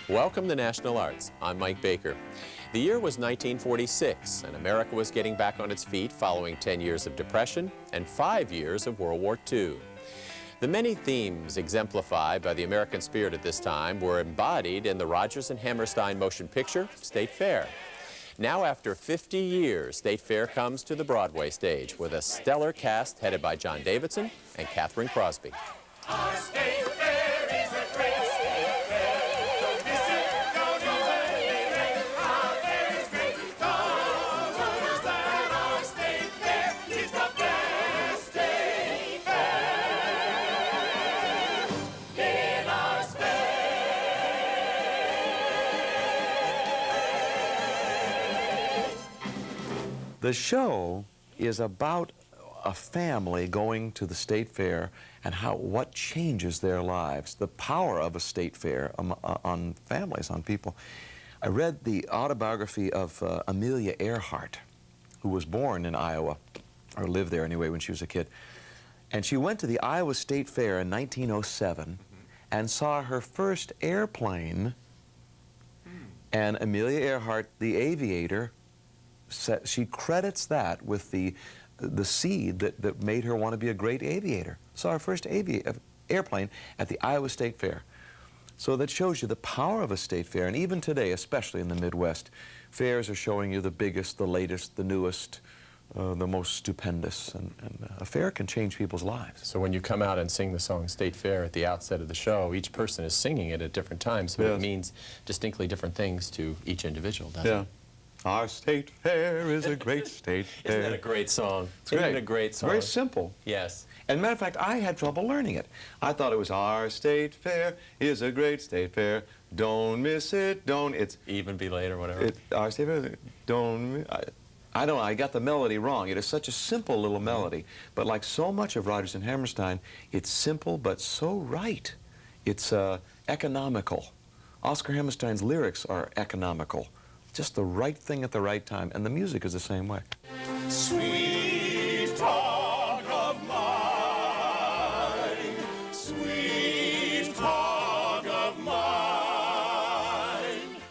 Welcome to National Arts. I'm Mike Baker. The year was 1946, and America was getting back on its feet following 10 years of depression and 5 years of World War II. The many themes exemplified by the American spirit at this time were embodied in the Rodgers and Hammerstein motion picture, State Fair. Now, after 50 years, State Fair comes to the Broadway stage with a stellar cast headed by John Davidson and Kathryn Crosby. Our State Fair is a great State Fair. Don't miss it, don't even leave it. Our fair is great. Don't lose that. Our State Fair is the best State Fair in our state. The show is about a family going to the State Fair and what changes their lives, the power of a State Fair on families, on people. I read the autobiography of Amelia Earhart, who was born in Iowa, or lived there anyway when she was a kid. And she went to the Iowa State Fair in 1907 and saw her first airplane. And Amelia Earhart, the aviator, she credits that with the seed that made her want to be a great aviator. Saw our first airplane at the Iowa State Fair. So that shows you the power of a state fair. And even today, especially in the Midwest, fairs are showing you the biggest, the latest, the newest, the most stupendous. And a fair can change people's lives. So when you come out and sing the song State Fair at the outset of the show, each person is singing it at different times, but it means distinctly different things to each individual, doesn't it? Our State Fair is a great State Fair. Isn't that a great song? It's great. Isn't it a great song? Very simple. Yes. And matter of fact, I had trouble learning it. I thought it was Our State Fair is a great State Fair. Don't miss it. Don't. It's Even be late or whatever. Our State Fair. Don't. I don't know. I got the melody wrong. It is such a simple little melody, but like so much of Rodgers and Hammerstein, it's simple but so right. It's economical. Oscar Hammerstein's lyrics are economical. Just the right thing at the right time, and the music is the same way. Sweet talk of mine, sweet talk of mine.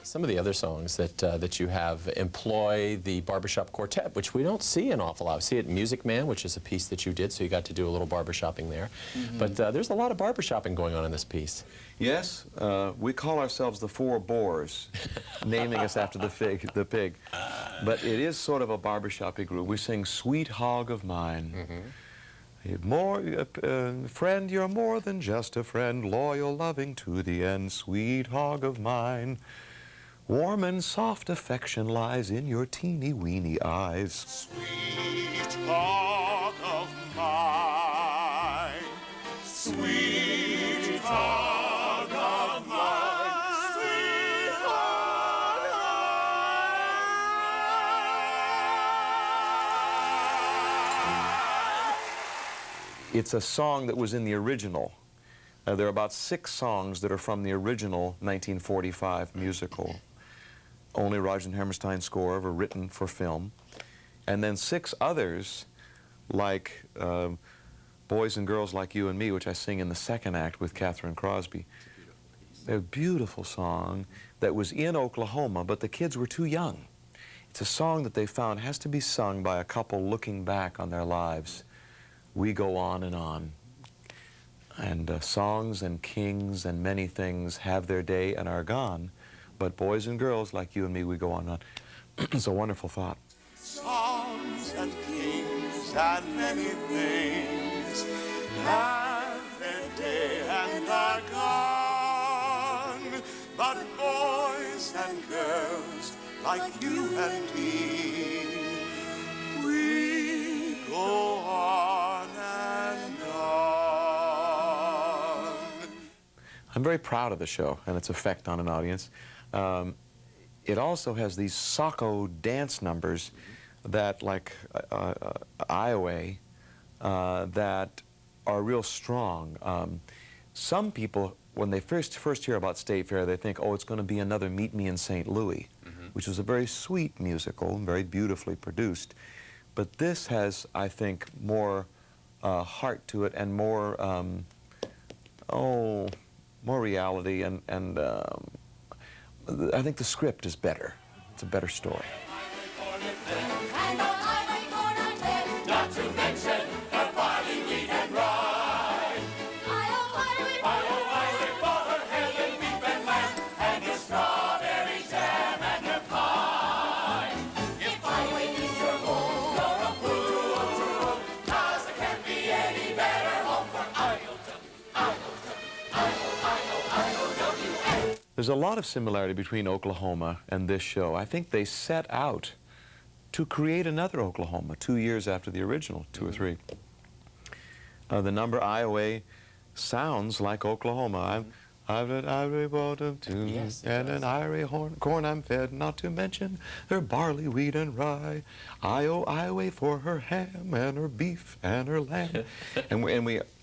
Some of the other songs that you have employ the barbershop quartet, which we don't see an awful lot. We see it in Music Man, which is a piece that you did, so you got to do a little barbershopping there. But there's a lot of barbershopping going on in this piece. Yes, we call ourselves the Four Boars, naming us after the pig. But it is sort of a barbershop-y group. We sing Sweet Hog of Mine. Friend, you're more than just a friend, loyal, loving to the end, sweet hog of mine. Warm and soft affection lies in your teeny-weeny eyes. Sweet hog of mine, sweet hog of mine, sweet hog of mine. It's a song that was in the original. There are about 6 songs that are from the original 1945 musical. Only Rodgers and Hammerstein score ever written for film. And then 6 others, like Boys and Girls Like You and Me, which I sing in the second act with Kathryn Crosby. They're a beautiful song that was in Oklahoma, but the kids were too young. It's a song that they found has to be sung by a couple looking back on their lives. We go on. And songs and kings and many things have their day and are gone. But boys and girls like you and me, we go on. It's a wonderful thought. Songs and kings and many things have their day and are gone. But boys and girls like you and me, we go on and on. I'm very proud of the show and its effect on an audience. It also has these Socko dance numbers that, like Iowa, that are real strong. Some people, when they first hear about State Fair, they think, oh, it's going to be another Meet Me in St. Louis, which was a very sweet musical and very beautifully produced. But this has, I think, more heart to it and more, more reality and I think the script is better. It's a better story. Not to mention the barley, wheat, and rye. I-oh, for her ham and beef and lamb, and your strawberry jam and your pie. If highway is your home, you're a fool, 'cause there can't be any better home for I-O-W. There's a lot of similarity between Oklahoma and this show. I think they set out to create another Oklahoma 2 years after the original, 2 or 3. The number IOA sounds like Oklahoma. I've an Ivory bottom too, Yes, it and does. an Ivory corn I'm fed, not to mention her barley, wheat, and rye. Iowa for her ham and her beef and her lamb. and we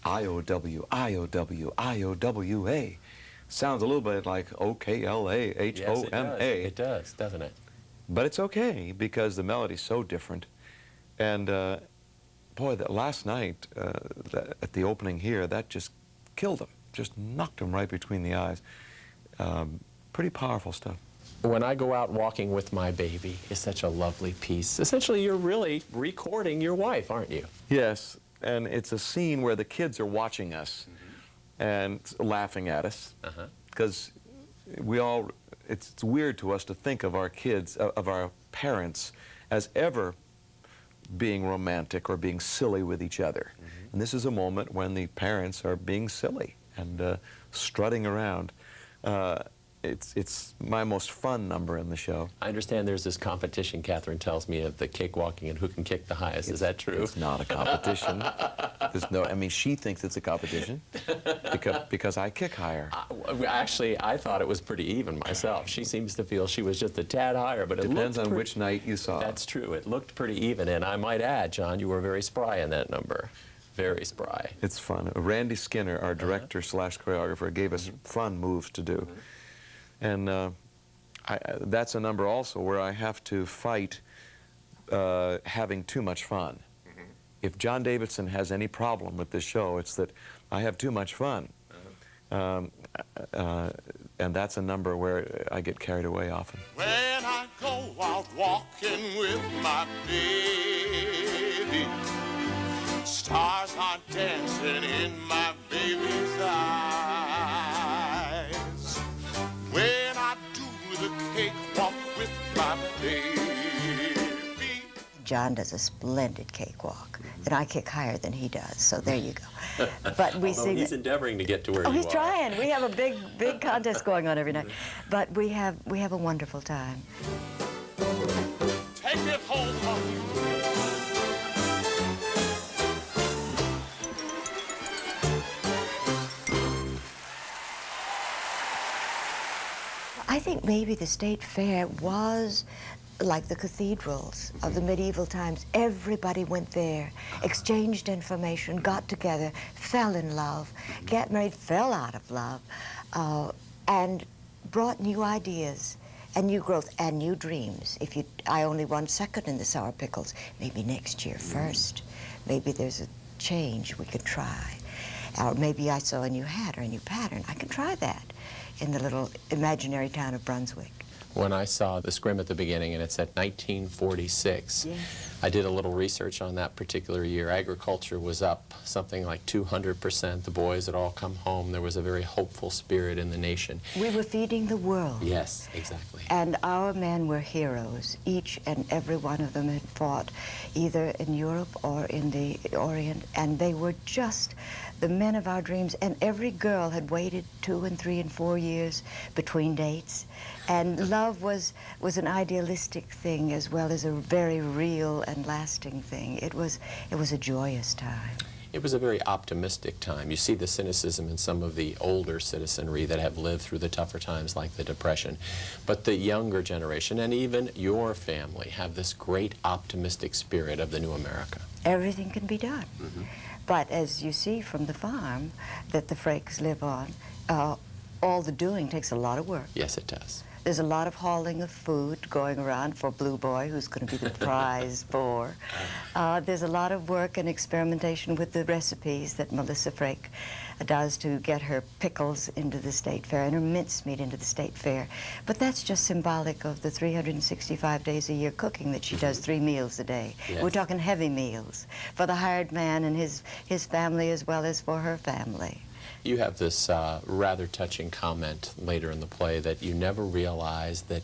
IOW, IOW, IOWA. Sounds a little bit like OKLA, HOMA. Yes, it does, doesn't it? But it's okay because the melody's so different. And boy, last night at the opening here, that just killed them, just knocked them right between the eyes. Pretty powerful stuff. When I go out walking with my baby, it's such a lovely piece. Essentially, you're really recording your wife, aren't you? Yes, and it's a scene where the kids are watching us and laughing at us because we all. It's weird to us to think of our kids, of our parents, as ever being romantic or being silly with each other. And this is a moment when the parents are being silly and strutting around. It's my most fun number in the show. I understand there's this competition, Kathryn tells me, of the cakewalking and who can kick the highest. Is that true? It's not a competition. There's no, I mean, she thinks it's a competition because I kick higher. Actually, I thought it was pretty even myself. She seems to feel she was just a tad higher, but it Depends looked on which night you saw. That's true. It looked pretty even, and I might add, John, you were very spry in that number. Very spry. It's fun. Randy Skinner, our director slash choreographer, gave us fun moves to do. And that's a number also where I have to fight having too much fun. If John Davidson has any problem with this show, it's that I have too much fun. And that's a number where I get carried away often. When I go out walking with my baby, stars are dancing in my baby's eyes. When I do the cakewalk with my baby. John does a splendid cakewalk, and I kick higher than he does, so there you go. But we sing. He's endeavoring to get to where Oh, you he's are. trying. We have a big contest going on every night. But we have a wonderful time. Take it home, honey. I think maybe the state fair was like the cathedrals of the medieval times. Everybody went there, exchanged information, got together, fell in love, got married, fell out of love, and brought new ideas and new growth and new dreams. I only won second in the sour pickles. Maybe next year first. Maybe there's a change we could try. Or maybe I saw a new hat or a new pattern. I can try that in the little imaginary town of Brunswick. When I saw the scrim at the beginning, and it said 1946, Yes. I did a little research on that particular year. Agriculture was up something like 200%. The boys had all come home. There was a very hopeful spirit in the nation. We were feeding the world. Yes, exactly. And our men were heroes. Each and every one of them had fought either in Europe or in the Orient, and they were just the men of our dreams. And every girl had waited 2 and 3 and 4 years between dates. And love was an idealistic thing as well as a very real and lasting thing. It was a joyous time. It was a very optimistic time. You see the cynicism in some of the older citizenry that have lived through the tougher times like the Depression. But the younger generation, and even your family, have this great optimistic spirit of the new America. Everything can be done. But as you see from the farm that the Frakes live on, all the doing takes a lot of work. Yes, it does. There's a lot of hauling of food going around for Blue Boy, who's going to be the prize boar. There's a lot of work and experimentation with the recipes that Melissa Frake does to get her pickles into the State Fair and her mincemeat into the State Fair. But that's just symbolic of the 365 days a year cooking that she does, 3 meals a day. Yes. We're talking heavy meals for the hired man and his family as well as for her family. You have this rather touching comment later in the play that you never realized that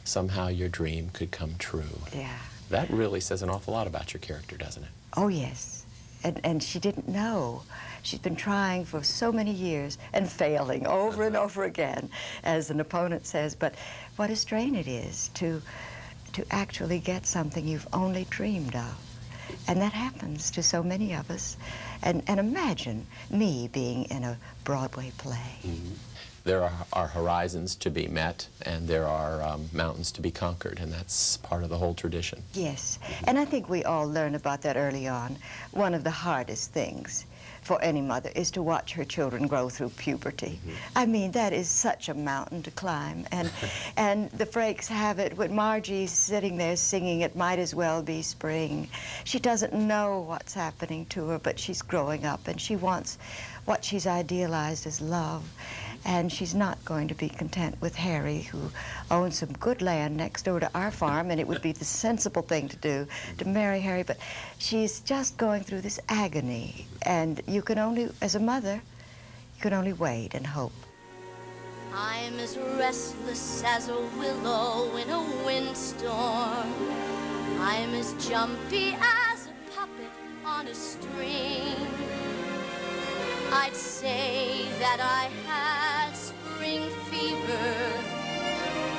somehow your dream could come true. Yeah. That really says an awful lot about your character, doesn't it? Oh, yes. And she didn't know. She's been trying for so many years and failing over and over again, as an opponent says. But what a strain it is to actually get something you've only dreamed of. And that happens to so many of us. And imagine me being in a Broadway play. Mm-hmm. There are horizons to be met, and there are mountains to be conquered, and that's part of the whole tradition. Yes, and I think we all learn about that early on. One of the hardest things for any mother is to watch her children grow through puberty. I mean, that is such a mountain to climb. And the Frakes have it when Margie's sitting there singing It Might As Well Be Spring. She doesn't know what's happening to her, but she's growing up, and she wants what she's idealized as love. And she's not going to be content with Harry, who owns some good land next door to our farm, and it would be the sensible thing to do to marry Harry. But she's just going through this agony, and you can only, as a mother, you can only wait and hope. I'm as restless as a willow in a windstorm. I'm as jumpy as a puppet on a string. I'd say that I had spring fever,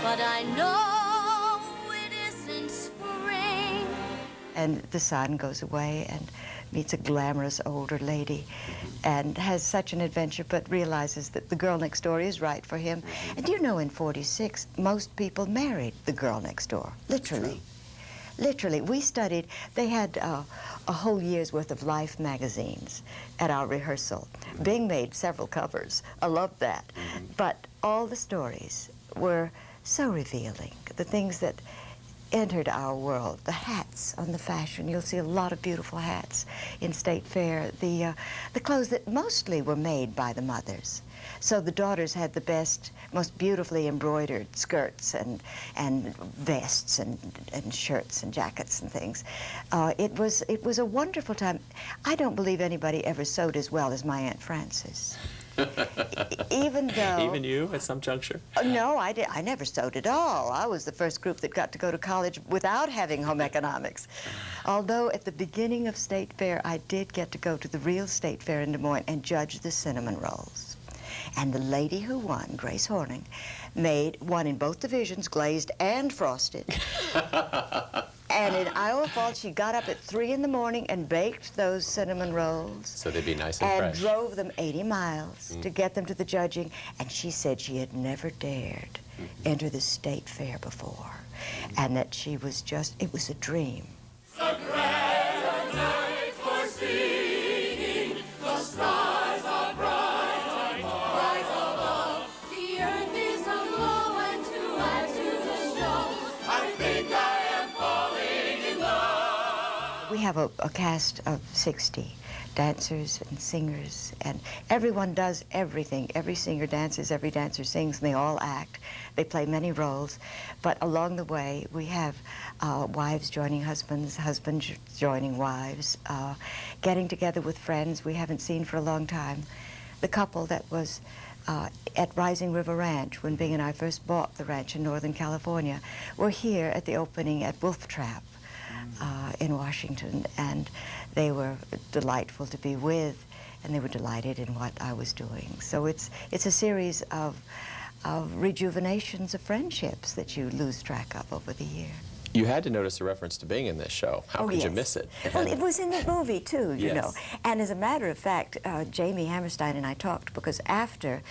but I know it isn't spring. And the son goes away and meets a glamorous older lady and has such an adventure, but realizes that the girl next door is right for him. And you know, in '46, most people married the girl next door, literally. Literally, we studied, they had a whole year's worth of Life magazines at our rehearsal. Bing made several covers. I loved that. But all the stories were so revealing, the things that entered our world, the hats on the fashion. You'll see a lot of beautiful hats in State Fair. The clothes that mostly were made by the mothers. So the daughters had the best, most beautifully embroidered skirts and vests and shirts and jackets and things. It was a wonderful time. I don't believe anybody ever sewed as well as my Aunt Frances. Even though... Even you at some juncture? No, I never sewed at all. I was the first group that got to go to college without having home economics. Although at the beginning of State Fair, I did get to go to the real State Fair in Des Moines and judge the cinnamon rolls. And the lady who won, Grace Horning, won in both divisions, glazed and frosted. And in Iowa Falls, she got up at 3 in the morning and baked those cinnamon rolls. So they'd be nice and fresh. And drove them 80 miles to get them to the judging. And she said she had never dared enter the State Fair before. And that she was just, it was a dream. The grand night for singing, the stars are bright, bright above. The earth is aglow, and to add to the show, I think I am falling in love. We have a cast of 60 dancers and singers, and everyone does everything. Every singer dances, every dancer sings, and they all act. They play many roles, but along the way, we have wives joining husbands, husbands joining wives, getting together with friends we haven't seen for a long time. The couple that was at Rising River Ranch, when Bing and I first bought the ranch in Northern California, were here at the opening at Wolf Trap in Washington, and they were delightful to be with, and they were delighted in what I was doing. So it's a series of rejuvenations of friendships that you lose track of over the year. You had to notice a reference to Bing in this show. How could you miss it? Well, it was in the movie, too, you Yes. know. And as a matter of fact, Jamie Hammerstein and I talked, because after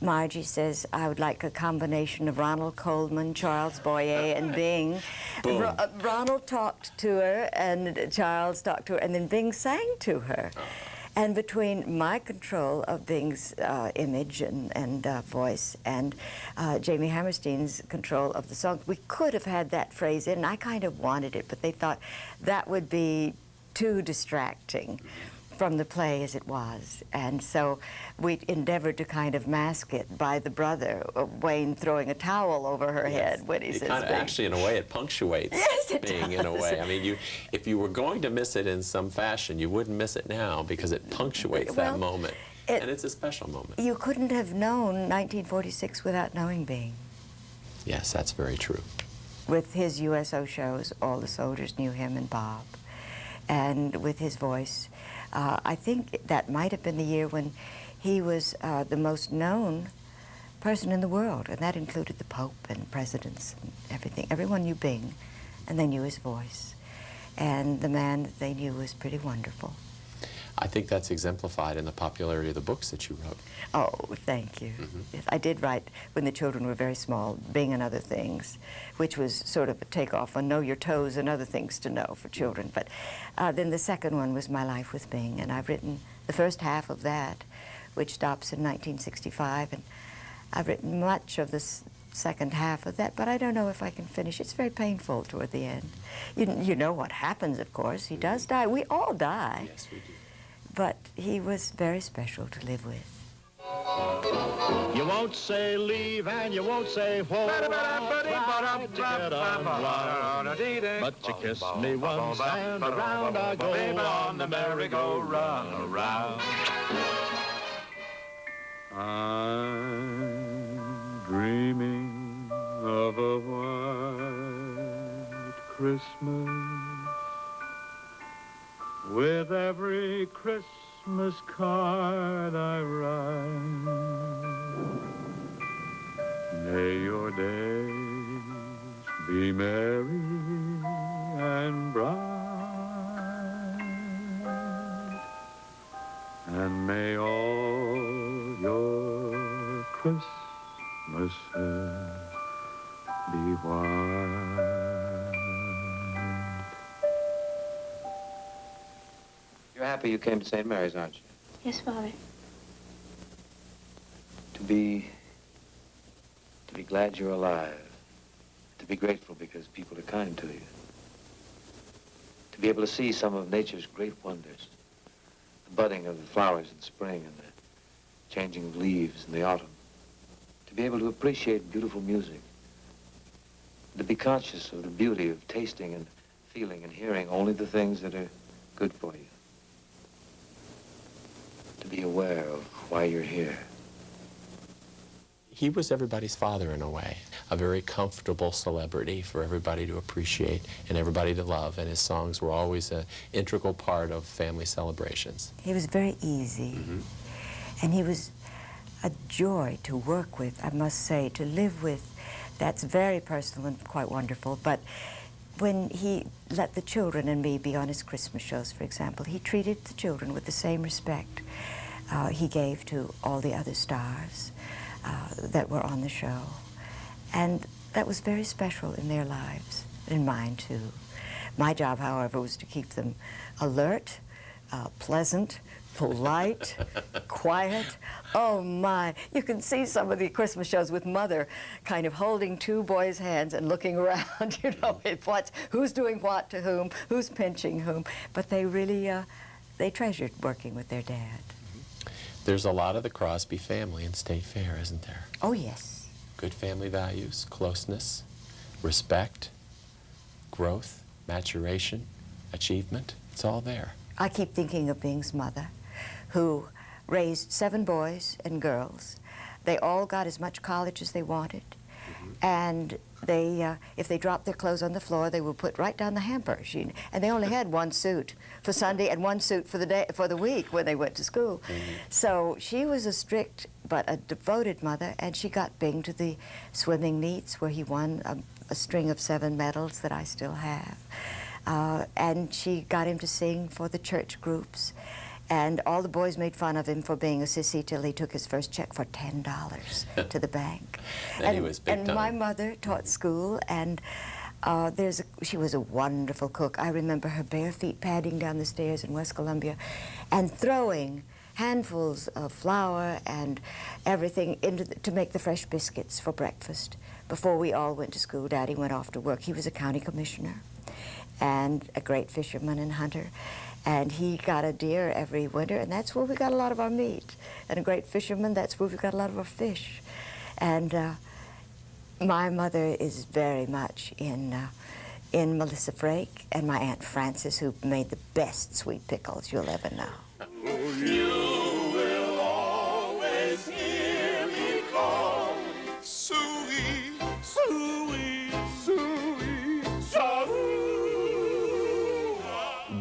Margie says, I would like a combination of Ronald Coleman, Charles Boyer, and Bing. Boom. Ronald talked to her, and Charles talked to her, and then Bing sang to her. And between my control of Bing's image and voice and Jamie Hammerstein's control of the song, we could have had that phrase in. I kind of wanted it, but they thought that would be too distracting from the play as it was. And so we endeavored to kind of mask it by the brother, Wayne, throwing a towel over her head when he says kind of Bing. actually, in a way, it punctuates Yes, it Bing in a does. way. I mean, if you were going to miss it in some fashion, you wouldn't miss it now because it punctuates Well, that moment. And it's a special moment. You couldn't have known 1946 without knowing Bing. Yes, that's very true. With his USO shows, all the soldiers knew him and Bob. And with his voice, I think that might have been the year when he was the most known person in the world, and that included the Pope and presidents and everything. Everyone knew Bing, and they knew his voice. And the man that they knew was pretty wonderful. I think that's exemplified in the popularity of the books that you wrote. Oh, thank you. Yes, I did write, when the children were very small, Bing and Other Things, which was sort of a takeoff on Know Your Toes and Other Things to Know for children. But then the second one was My Life with Bing, and I've written the first half of that, which stops in 1965, and I've written much of the second half of that, but I don't know if I can finish. It's very painful toward the end. You know what happens, of course. He does die. We all die. Yes, we do. But he was very special to live with. You won't say leave and you won't say whoa. But you kiss me once and around I go on the merry-go-round. I'm dreaming of a white Christmas. With every Christmas card I write, may your days be merry and bright, and may all your Christmases be white. You're happy you came to St. Mary's, aren't you? Yes, Father. To be glad you're alive. To be grateful because people are kind to you. To be able to see some of nature's great wonders. The budding of the flowers in spring and the changing of leaves in the autumn. To be able to appreciate beautiful music. To be conscious of the beauty of tasting and feeling and hearing only the things that are good for you. To be aware of why you're here. He was everybody's father in a way, a very comfortable celebrity for everybody to appreciate and everybody to love, and his songs were always an integral part of family celebrations. He was very easy, and he was a joy to work with, I must say, to live with. That's very personal and quite wonderful, but when he let the children and me be on his Christmas shows, for example, he treated the children with the same respect he gave to all the other stars that were on the show. And that was very special in their lives, and mine too. My job, however, was to keep them alert, pleasant, polite, quiet. Oh my, you can see some of the Christmas shows with Mother kind of holding two boys' hands and looking around, you know, who's doing what to whom, who's pinching whom. But they really, they treasured working with their dad. There's a lot of the Crosby family in State Fair, isn't there? Oh yes. Good family values, closeness, respect, growth, maturation, achievement. It's all there. I keep thinking of Bing's mother, who raised 7 boys and girls. They all got as much college as they wanted, and they, if they dropped their clothes on the floor, they would put right down the hamper. And they only had one suit for Sunday and one suit for the day, for the week when they went to school. So she was a strict but a devoted mother, and she got Bing to the swimming meets where he won a string of 7 medals that I still have. And she got him to sing for the church groups. And all the boys made fun of him for being a sissy till he took his first check for $10 to the bank. And he was big and time. my mother taught school, and She was a wonderful cook. I remember her bare feet padding down the stairs in West Columbia and throwing handfuls of flour and everything to make the fresh biscuits for breakfast. Before we all went to school, Daddy went off to work. He was a county commissioner and a great fisherman and hunter. And he got a deer every winter, and that's where we got a lot of our meat. And a great fisherman, that's where we got a lot of our fish. And my mother is very much in Melissa Frake and my Aunt Frances, who made the best sweet pickles you'll ever know. You will always hear me call Suey, Suey, Suey, Suey.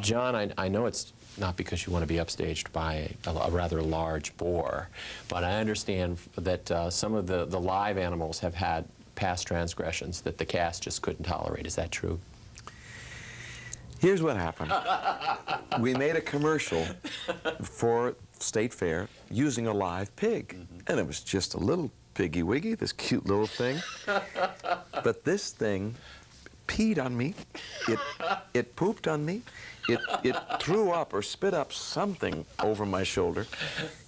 John, I know it's not because you want to be upstaged by a rather large boar, but I understand that some of the live animals have had past transgressions that the cast just couldn't tolerate. Is that true? Here's what happened. We made a commercial for State Fair using a live pig. And it was just a little piggy wiggy, this cute little thing. But this thing peed on me. It pooped on me. It threw up or spit up something over my shoulder.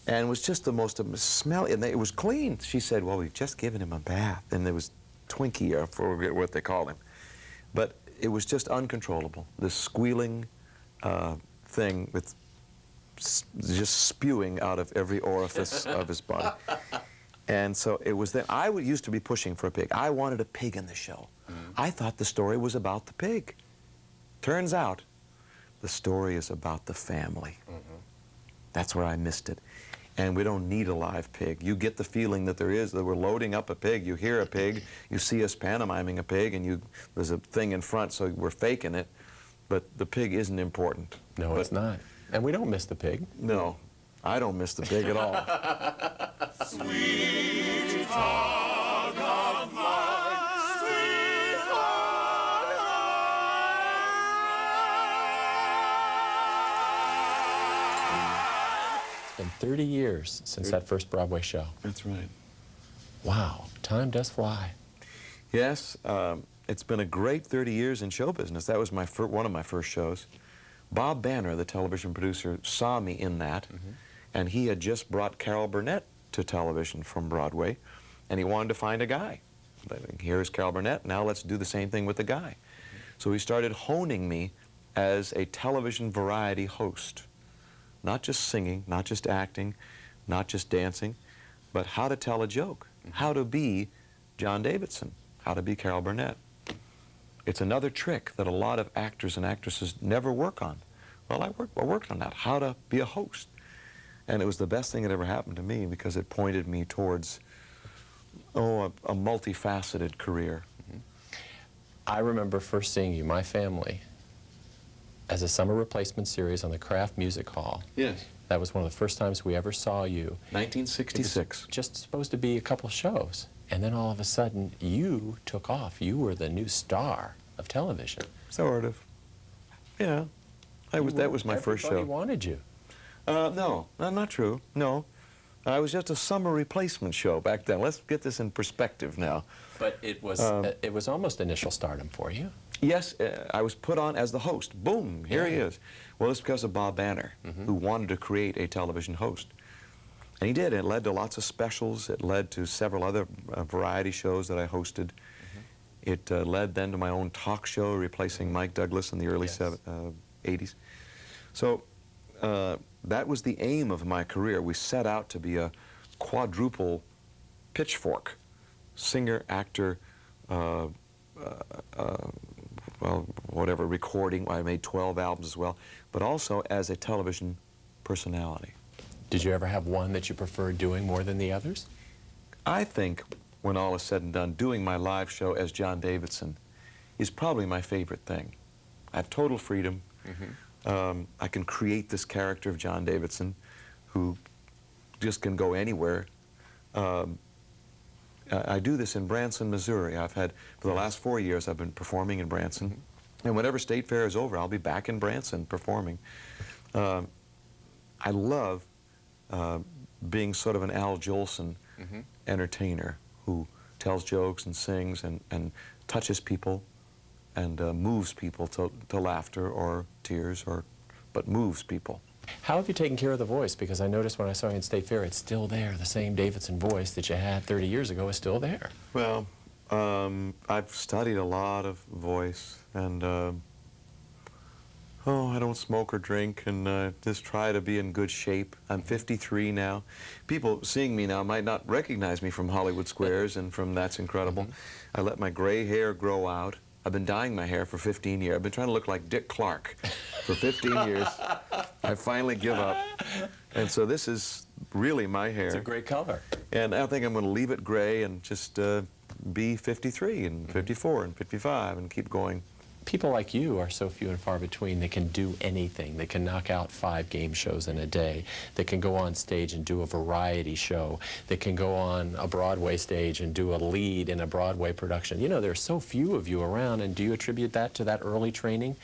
And it was just the most smelly, and it was clean. She said, well, we've just given him a bath. And there was Twinkie, I forget what they called him. But it was just uncontrollable. This squealing thing with just spewing out of every orifice of his body. And so it was then, I used to be pushing for a pig. I wanted a pig in the show. I thought the story was about the pig. Turns out, the story is about the family. That's where I missed it. And we don't need a live pig. You get the feeling that that we're loading up a pig. You hear a pig, you see us pantomiming a pig, and there's a thing in front, so we're faking it. But the pig isn't important. No, it's not. And we don't miss the pig. No, I don't miss the pig at all. Sweetheart of mine, sweetheart It's been 30 years since that first Broadway show. That's right. Wow, time does fly. Yes, it's been a great 30 years in show business. That was one of my first shows. Bob Banner, the television producer, saw me in that, and he had just brought Carol Burnett to television from Broadway, and he wanted to find a guy. Here's Carol Burnett, now let's do the same thing with the guy. So he started honing me as a television variety host. Not just singing, not just acting, not just dancing, but how to tell a joke, how to be John Davidson, how to be Carol Burnett. It's another trick that a lot of actors and actresses never work on. Well, I worked on that, how to be a host. And it was the best thing that ever happened to me because it pointed me towards, a multifaceted career. I remember first seeing you, my family, as a summer replacement series on the Kraft Music Hall. Yes. That was one of the first times we ever saw you. 1966. Just supposed to be a couple shows. And then all of a sudden, you took off. You were the new star of television. Sort of. Yeah. That was my first show. Everybody wanted you. No, not true. No. I was just a summer replacement show back then. Let's get this in perspective now. But it was almost initial stardom for you. Yes, I was put on as the host. Boom, here he is. Well, it's because of Bob Banner, who wanted to create a television host. And he did. It led to lots of specials. It led to several other variety shows that I hosted. It led then to my own talk show, replacing Mike Douglas in the early 80s. So that was the aim of my career. We set out to be a quadruple pitchfork. Singer, actor, well, whatever, recording. I made 12 albums as well, but also as a television personality. Did you ever have one that you preferred doing more than the others? I think, when all is said and done, doing my live show as John Davidson is probably my favorite thing. I have total freedom. I can create this character of John Davidson who just can go anywhere. I do this in Branson, Missouri. For the last 4 years, I've been performing in Branson. And whenever State Fair is over, I'll be back in Branson performing. I love being sort of an Al Jolson entertainer who tells jokes and sings and touches people moves people to laughter or tears, but moves people. How have you taken care of the voice? Because I noticed when I saw you in State Fair, it's still there. The same Davidson voice that you had 30 years ago is still there. Well, I've studied a lot of voice, and I don't smoke or drink, and just try to be in good shape. I'm 53 now. People seeing me now might not recognize me from Hollywood Squares and from That's Incredible. I let my gray hair grow out. I've been dyeing my hair for 15 years. I've been trying to look like Dick Clark for 15 years. I finally give up. And so this is really my hair. It's a great color. And I think I'm going to leave it gray and just be 53 and 54 and 55 and keep going. People like you are so few and far between that can do anything. They can knock out 5 game shows in a day. They can go on stage and do a variety show. They can go on a Broadway stage and do a lead in a Broadway production. You know, there's so few of you around, and do you attribute that to that early training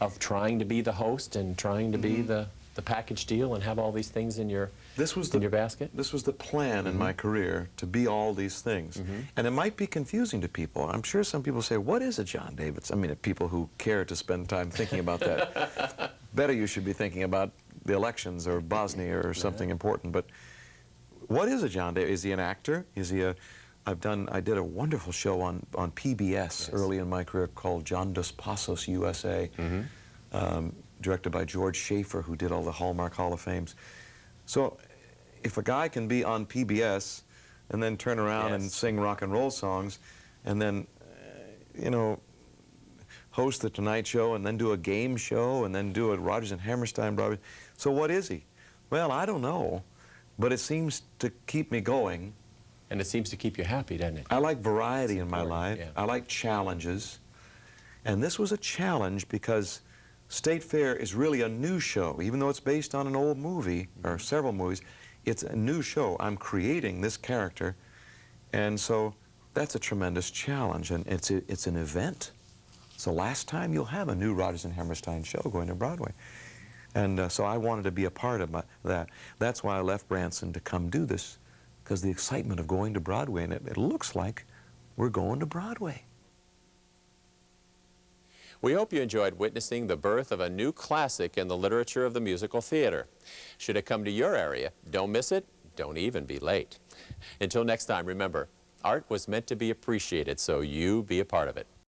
of trying to be the host and trying to be the package deal and have all these things in your basket? This was the plan in my career, to be all these things. And it might be confusing to people. I'm sure some people say, what is a John Davidson? I mean, people who care to spend time thinking about that. Better you should be thinking about the elections or Bosnia or something important. But what is a John Davidson? Is he an actor? Is he a... I did a wonderful show on PBS early in my career called John Dos Passos USA. Directed by George Schaefer, who did all the Hallmark Hall of Fames. So if a guy can be on PBS and then turn around and sing rock and roll songs and then, you know, host the Tonight Show and then do a game show and then do a Rodgers and Hammerstein Broadway, so what is he? Well, I don't know, but it seems to keep me going. And it seems to keep you happy, doesn't it? I like variety in my life. Yeah. I like challenges. And this was a challenge because State Fair is really a new show. Even though it's based on an old movie, or several movies, it's a new show. I'm creating this character, and so that's a tremendous challenge, and it's an event. It's the last time you'll have a new Rodgers and Hammerstein show going to Broadway. And so I wanted to be a part of that. That's why I left Branson to come do this, because the excitement of going to Broadway, and it looks like we're going to Broadway. We hope you enjoyed witnessing the birth of a new classic in the literature of the musical theater. Should it come to your area, don't miss it, don't even be late. Until next time, remember, art was meant to be appreciated, so you be a part of it.